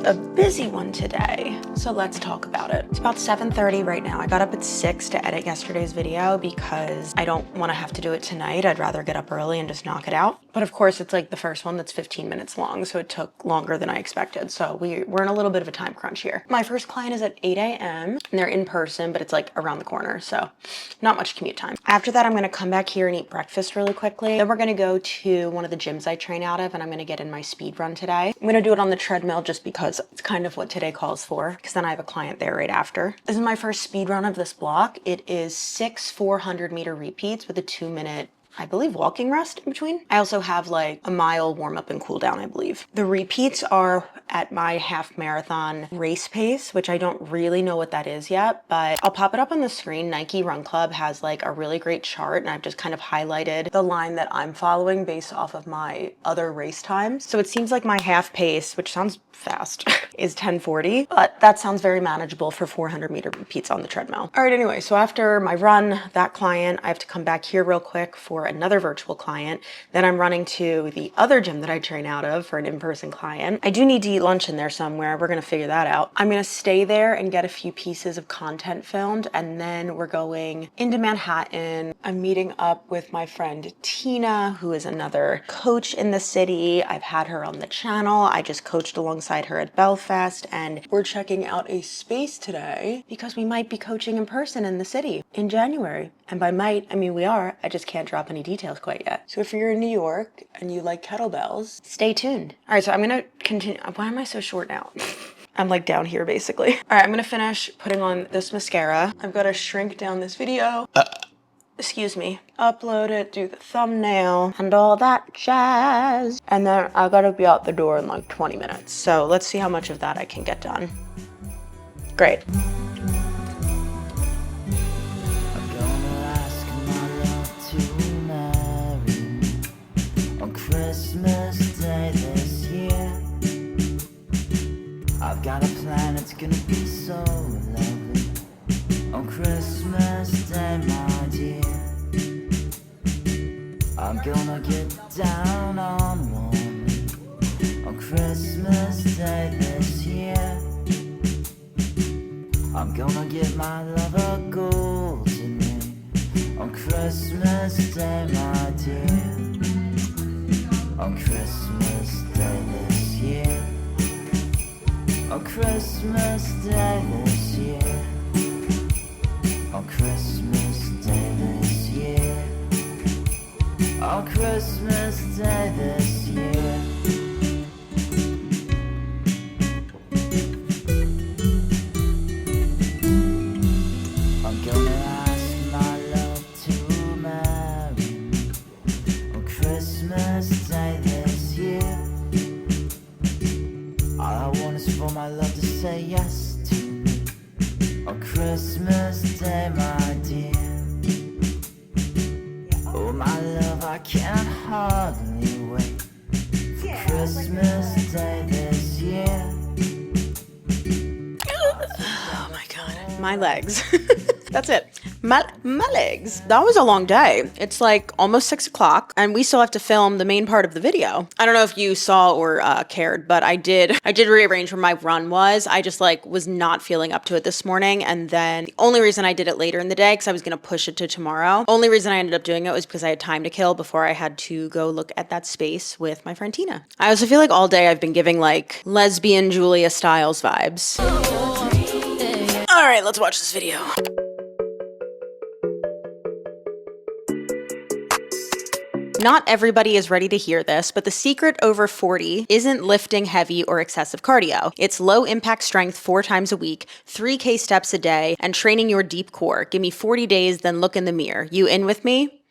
a busy one today, so let's talk about it. It's about 7:30 right now. I got up at 6 to edit yesterday's video because I don't want to have to do it tonight. I'd rather get up early and just knock it out. But of course, it's like the first one that's 15 minutes long, so it took longer than I expected. So we're in a little bit of a time crunch here. My first client is at 8 a.m. and they're in person, but it's like around the corner, so not much commute time. After that, I'm going to come back here and eat breakfast really quickly. Then we're going to go to one of the gyms I train out of, and I'm going to get in my speed run today. I'm going to do it on the treadmill just because it's kind of what today calls for, because then I have a client there right after. This is my first speed run of this block. It is 6 400-meter repeats with a 2-minute, I believe, walking rest in between. I also have like a mile warm up and cool down, I believe. The repeats are at my half marathon race pace, which I don't really know what that is yet, but I'll pop it up on the screen. Nike Run Club has like a really great chart, and I've just kind of highlighted the line that I'm following based off of my other race times. So it seems like my half pace, which sounds fast, is 10:40, but that sounds very manageable for 400-meter repeats on the treadmill. All right, anyway, so after my run, that client, I have to come back here real quick for another virtual client. Then I'm running to the other gym that I train out of for an in-person client. I do need to eat lunch in there somewhere. We're gonna figure that out. I'm gonna stay there and get a few pieces of content filmed, and then we're going into Manhattan. I'm meeting up with my friend Tina, who is another coach in the city. I've had her on the channel. I just coached alongside her at Belfast, and we're checking out a space today because we might be coaching in person in the city in January. And by might, I mean we are. I just can't drop any details quite yet. So if you're in New York and you like kettlebells, stay tuned. All right, so I'm gonna continue. Why am I so short now? I'm like down here basically. All right, I'm gonna finish putting on this mascara. I've got to shrink down this video. Excuse me, upload it, do the thumbnail, and all that jazz. And then I gotta be out the door in like 20 minutes. So let's see how much of that I can get done. Great. I'm gonna ask my love to marry me on Christmas Day this year. I've got a plan, it's gonna be so lovely on Christmas Day, my dear. I'm gonna get down on one knee on Christmas Day this year. I'm gonna give my love a golden ring on Christmas Day, my dear. On Christmas Day this year. On Christmas Day this year. On Christmas Day this year. On Christmas Day this year. I'm gonna ask my love to marry me on Christmas Day this year. All I want is for my love to say yes to me on Christmas Day, my dear. Oh my love, I can't hardly wait for Christmas Day this year. Oh my God, my legs. That's it. My legs. That was a long day. It's like almost 6 o'clock and we still have to film the main part of the video. I don't know if you saw or cared, but I did rearrange where my run was. I just like was not feeling up to it this morning. And then the only reason I did it later in the day, because I was going to push it to tomorrow. Only reason I ended up doing it was because I had time to kill before I had to go look at that space with my friend Tina. I also feel like all day I've been giving like lesbian Julia Stiles vibes. All right, let's watch this video. Not everybody is ready to hear this, but the secret over 40 isn't lifting heavy or excessive cardio. It's low impact strength 4 times a week, 3K steps a day, and training your deep core. Give me 40 days, then look in the mirror. You in with me?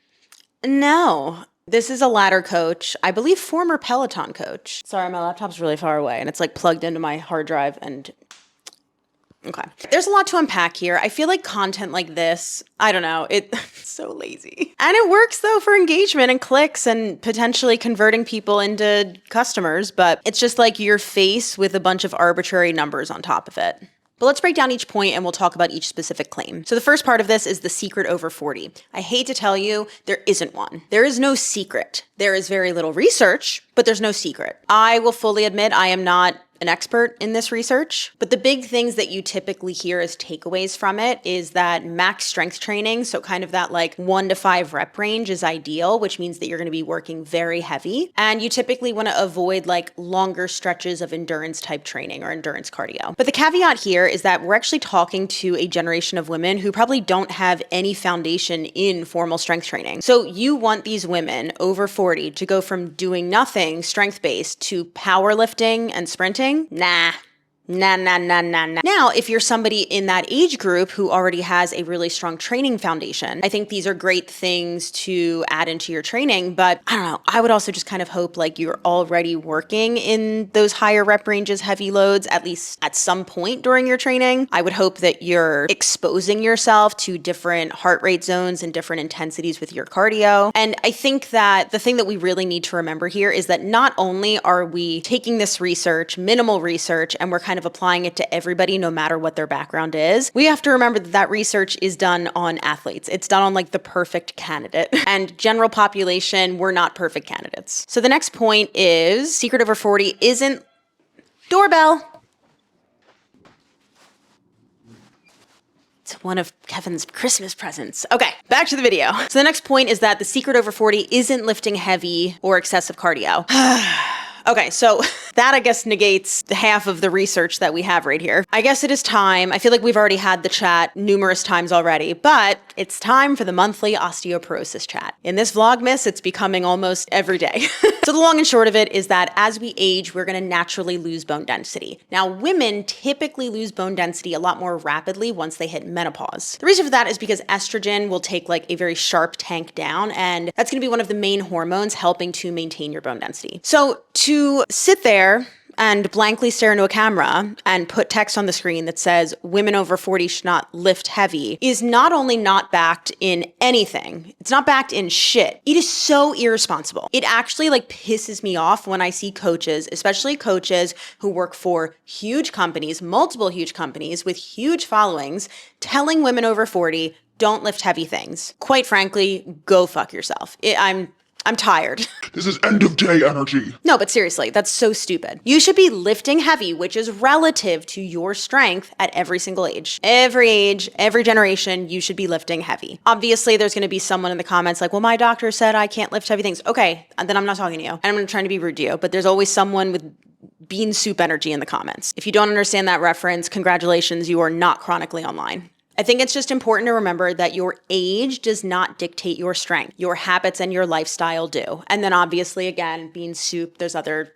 No. This is a ladder coach, I believe former Peloton coach. Sorry, my laptop's really far away and it's like plugged into my hard drive and okay. There's a lot to unpack here. I feel like content like this, I don't know, it's so lazy. And it works though for engagement and clicks and potentially converting people into customers, but it's just like your face with a bunch of arbitrary numbers on top of it. But let's break down each point and we'll talk about each specific claim. So the first part of this is the secret over 40. I hate to tell you, there isn't one. There is no secret. There is very little research but there's no secret. I will fully admit I am not an expert in this research, but the big things that you typically hear as takeaways from it is that max strength training, so kind of that like 1 to 5 rep range, is ideal, which means that you're going to be working very heavy. And you typically want to avoid like longer stretches of endurance type training or endurance cardio. But the caveat here is that we're actually talking to a generation of women who probably don't have any foundation in formal strength training. So you want these women over 40 to go from doing nothing strength-based to powerlifting and sprinting? Nah. Now, if you're somebody in that age group who already has a really strong training foundation, I think these are great things to add into your training. But I don't know, I would also just kind of hope like you're already working in those higher rep ranges, heavy loads, at least at some point during your training. I would hope that you're exposing yourself to different heart rate zones and different intensities with your cardio. And I think that the thing that we really need to remember here is that not only are we taking this research, minimal research, and we're kind of applying it to everybody no matter what their background is, we have to remember that that research is done on athletes. It's done on like the perfect candidate. And general population, we're not perfect candidates. So the next point is secret over 40 isn't doorbell. It's one of Kevin's Christmas presents. Okay, back to the video. So the next point is that the secret over 40 isn't lifting heavy or excessive cardio. Okay, so that I guess negates half of the research that we have right here. I guess it is time. I feel like we've already had the chat numerous times already, but it's time for the monthly osteoporosis chat. In this Vlogmas, it's becoming almost every day. So the long and short of it is that as we age, we're gonna naturally lose bone density. Now, women typically lose bone density a lot more rapidly once they hit menopause. The reason for that is because estrogen will take like a very sharp tank down, and that's gonna be one of the main hormones helping to maintain your bone density. So to sit there and blankly stare into a camera and put text on the screen that says women over 40 should not lift heavy is not only not backed in anything, it's not backed in shit. It is so irresponsible. It actually like pisses me off when I see coaches, especially coaches who work for huge companies, multiple huge companies with huge followings, telling women over 40, don't lift heavy things. Quite frankly, go fuck yourself. I'm tired. This is end of day energy. No, but seriously, that's so stupid. You should be lifting heavy, which is relative to your strength at every single age. Every age, every generation, you should be lifting heavy. Obviously, there's gonna be someone in the comments like, well, my doctor said I can't lift heavy things. Okay, then I'm not talking to you. And I'm not trying to be rude to you, but there's always someone with bean soup energy in the comments. If you don't understand that reference, congratulations, you are not chronically online. I think it's just important to remember that your age does not dictate your strength. Your habits and your lifestyle do. And then obviously, again, bean soup, there's other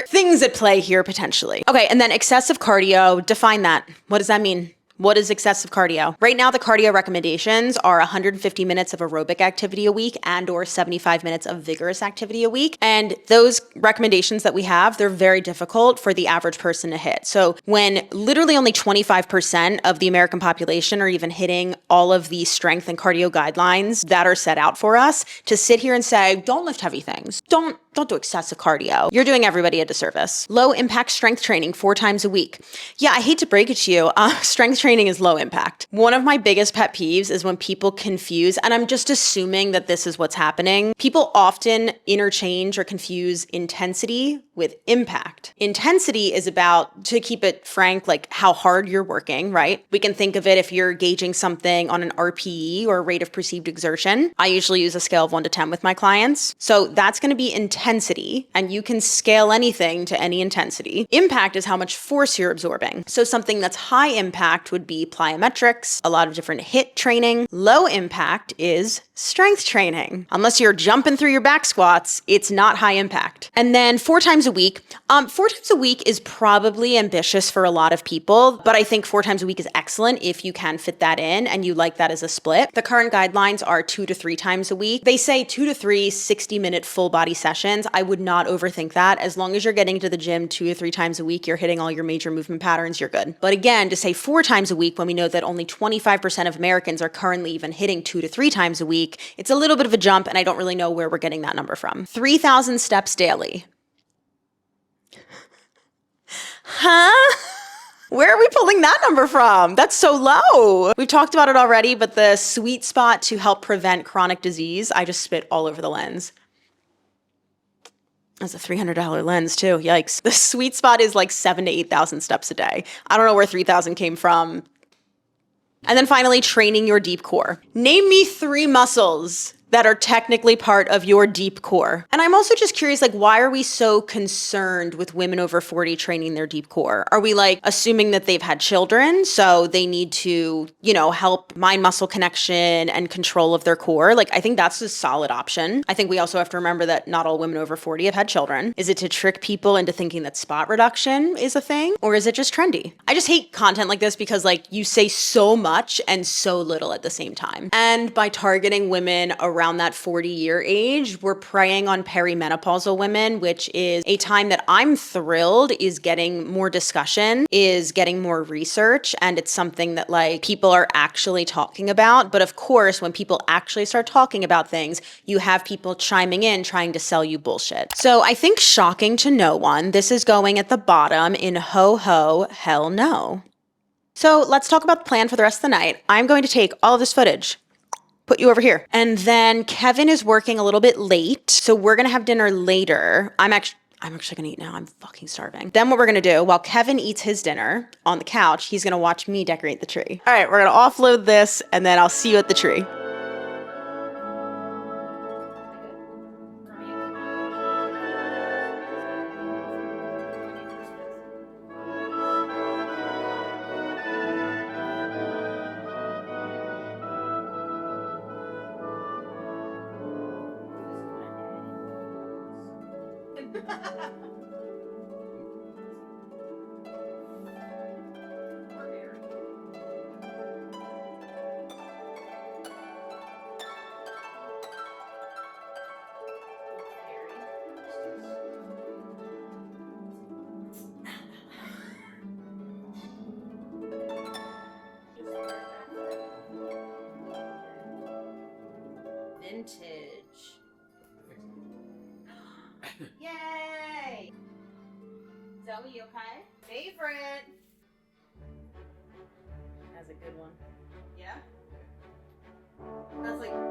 things at play here potentially. Okay, and then excessive cardio, define that. What does that mean? What is excessive cardio? Right now, the cardio recommendations are 150 minutes of aerobic activity a week and or 75 minutes of vigorous activity a week. And those recommendations that we have, they're very difficult for the average person to hit. So when literally only 25% of the American population are even hitting all of the strength and cardio guidelines that are set out for us, to sit here and say, don't lift heavy things, don't do excessive cardio, you're doing everybody a disservice. Low impact strength training 4 times a week. Yeah, I hate to break it to you, strength training is low impact. One of my biggest pet peeves is when people confuse, and I'm just assuming that this is what's happening. People often interchange or confuse intensity with impact. Intensity is about, to keep it frank, like how hard you're working, right? We can think of it if you're gauging something on an RPE or rate of perceived exertion. I usually use a scale of 1 to 10 with my clients. So that's gonna be intensity, and you can scale anything to any intensity. Impact is how much force you're absorbing. So something that's high impact would be plyometrics, a lot of different HIIT training. Low impact is strength training. Unless you're jumping through your back squats, it's not high impact. And then 4 times a week. 4 times a week is probably ambitious for a lot of people, but I think 4 times a week is excellent if you can fit that in and you like that as a split. The current guidelines are 2 to 3 times a week. They say 2 to 3 60-minute full body sessions. I would not overthink that. As long as you're getting to the gym 2 to 3 times a week, you're hitting all your major movement patterns, you're good. But again, to say 4 times a week when we know that only 25% of Americans are currently even hitting 2 to 3 times a week, it's a little bit of a jump, and I don't really know where we're getting that number from. 3,000 steps daily. Huh? Where are we pulling that number from? That's so low. We've talked about it already, but the sweet spot to help prevent chronic disease, I just spit all over the lens. That's a $300 lens too. Yikes. The sweet spot is like 7,000 to 8,000 steps a day. I don't know where 3,000 came from. And then finally, training your deep core. Name me 3 muscles that are technically part of your deep core. And I'm also just curious, like, why are we so concerned with women over 40 training their deep core? Are we like assuming that they've had children, so they need to, you know, help mind muscle connection and control of their core? Like, I think that's a solid option. I think we also have to remember that not all women over 40 have had children. Is it to trick people into thinking that spot reduction is a thing? Or is it just trendy? I just hate content like this because like you say so much and so little at the same time. And by targeting women around that 40-year age, we're preying on perimenopausal women, which is a time that I'm thrilled is getting more discussion, is getting more research, and it's something that like people are actually talking about. But of course, when people actually start talking about things, you have people chiming in trying to sell you bullshit. So I think shocking to no one, this is going at the bottom in ho ho, hell no. So let's talk about the plan for the rest of the night. I'm going to take all of this footage, put you over here. And then Kevin is working a little bit late, so we're gonna have dinner later. I'm actually gonna eat now. I'm fucking starving. Then what we're gonna do, while Kevin eats his dinner on the couch, he's gonna watch me decorate the tree. All right, we're gonna offload this, and then I'll see you at the tree. Vintage. Yay! Zoe, you okay? Favorite. That's a good one. Yeah? That's like